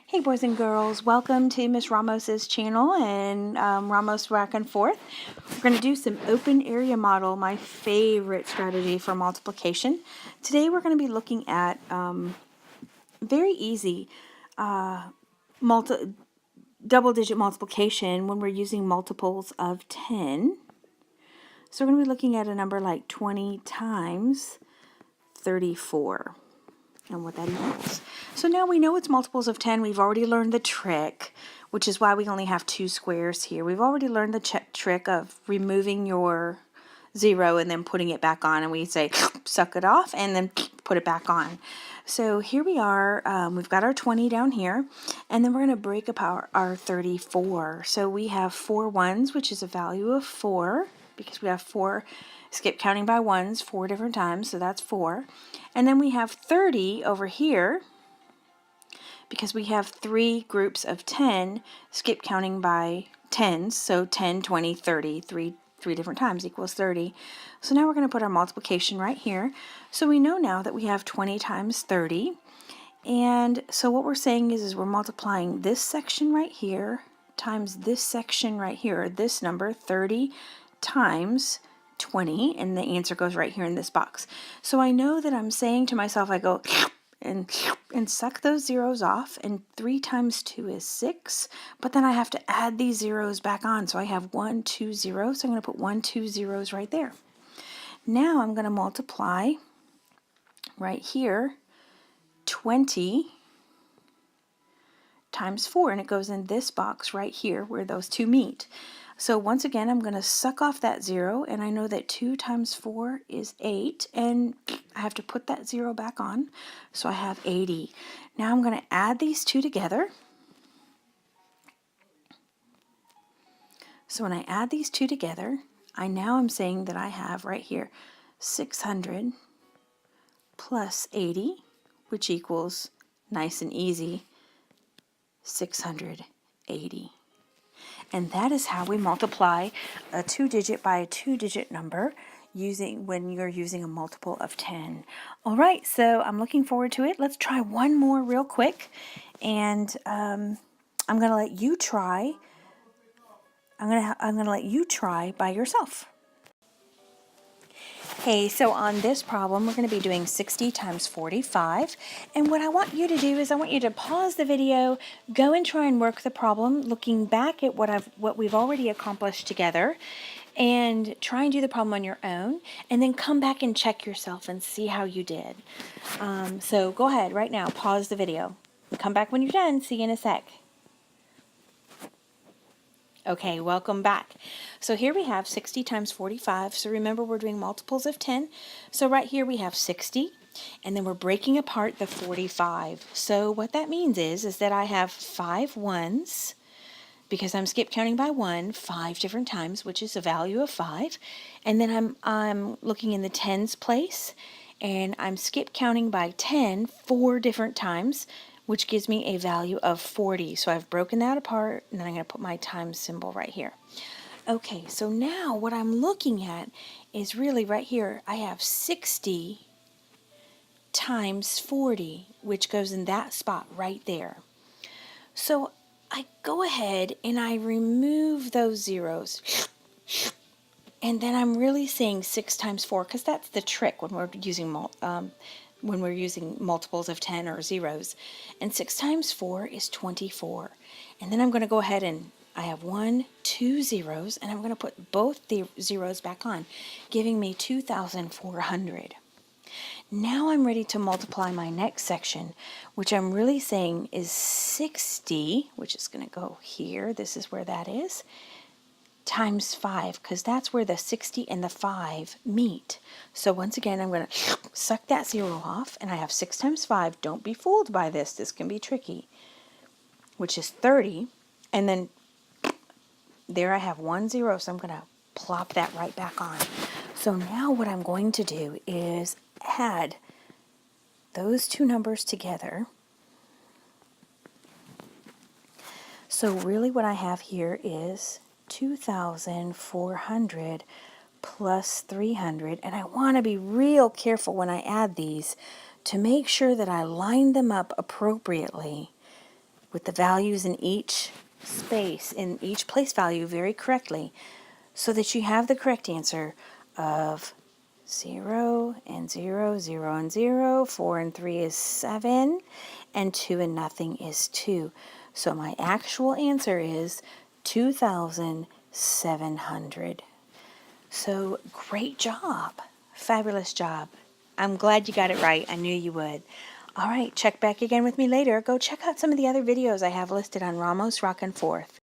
Hey boys and girls, welcome to Miss Ramos's channel and Ramos Back and Forth. We're going to do some open area model, my favorite strategy for multiplication. Today we're going to be looking at very easy double-digit multiplication when we're using multiples of 10. So we're going to be looking at a number like 20 times 34. And what that equals. So now we know it's multiples of 10. We've already learned the trick, which is why we only have two squares here. We've already learned the trick of removing your 0 and then putting it back on. And we say, suck it off, and then put it back on. So here we are. We've got our 20 down here. And then we're going to break apart our 34. So we have 4 ones, which is a value of 4, because we have 4. Skip counting by ones 4 different times, so that's 4. And then we have 30 over here, because we have 3 groups of 10, skip counting by tens, so 10, 20, 30, 3 different times equals 30. So now we're going to put our multiplication right here. So we know now that we have 20 times 30. And so what we're saying is we're multiplying this section right here times this section right here, this number 30 times 20, and the answer goes right here in this box. So I know that I'm saying to myself, I go and suck those zeros off, and 3 times 2 is 6, but then I have to add these zeros back on, so I have 1, 2, 0, so I'm going to put 1, 2 zeros right there. Now I'm going to multiply right here 20 times 4, and it goes in this box right here where those two meet. So once again, I'm going to suck off that 0, and I know that 2 times 4 is 8, and I have to put that 0 back on, so I have 80. Now I'm going to add these two together. So when I add these two together, I'm saying that I have right here 600 plus 80, which equals, nice and easy, 680. And that is how we multiply a 2-digit by a 2-digit number when you're using a multiple of 10. All right, so I'm looking forward to it. Let's try one more real quick, and I'm going to let you try. I'm going to let you try by yourself. Hey, so on this problem, we're going to be doing 60 times 45. And what I want you to do is I want you to pause the video, go and try and work the problem, looking back at what we've already accomplished together, and try and do the problem on your own, and then come back and check yourself and see how you did. So go ahead right now, pause the video. Come back when you're done. See you in a sec. Okay, welcome back. So here we have 60 times 45. So remember, we're doing multiples of 10. So right here we have 60, and then we're breaking apart the 45. So what that means is that I have 5 ones, because I'm skip counting by 1 5 different times, which is a value of 5. And then I'm looking in the tens place, and I'm skip counting by 10 4 different times, which gives me a value of 40. So I've broken that apart, and then I'm going to put my times symbol right here. Okay, so now what I'm looking at is really right here. I have 60 times 40, which goes in that spot right there. So I go ahead and I remove those zeros. And then I'm really saying 6 times 4, because that's the trick when we're using multiples of 10 or zeros. And 6 times 4 is 24. And then I'm going to go ahead and I have 1, 2 zeros, and I'm going to put both the zeros back on, giving me 2,400. Now I'm ready to multiply my next section, which I'm really saying is 60, which is going to go here. This is where that is, times 5, because that's where the 60 and the 5 meet. So once again, I'm going to suck that 0 off, and I have 6 times 5. Don't be fooled by this. This can be tricky, which is 30. And then there I have 1 0, so I'm going to plop that right back on. So now what I'm going to do is add those two numbers together. So really what I have here is 2,400 plus 300, and I want to be real careful when I add these to make sure that I line them up appropriately with the values in each space, in each place value very correctly, so that you have the correct answer of 0 and 0, 0 and 0, 4 and 3 is 7, and 2 and nothing is 2. So my actual answer is 2,700. So great job. Fabulous job. I'm glad you got it right. I knew you would. All right, check back again with me later. Go check out some of the other videos I have listed on Ramos Rockin' Fourth.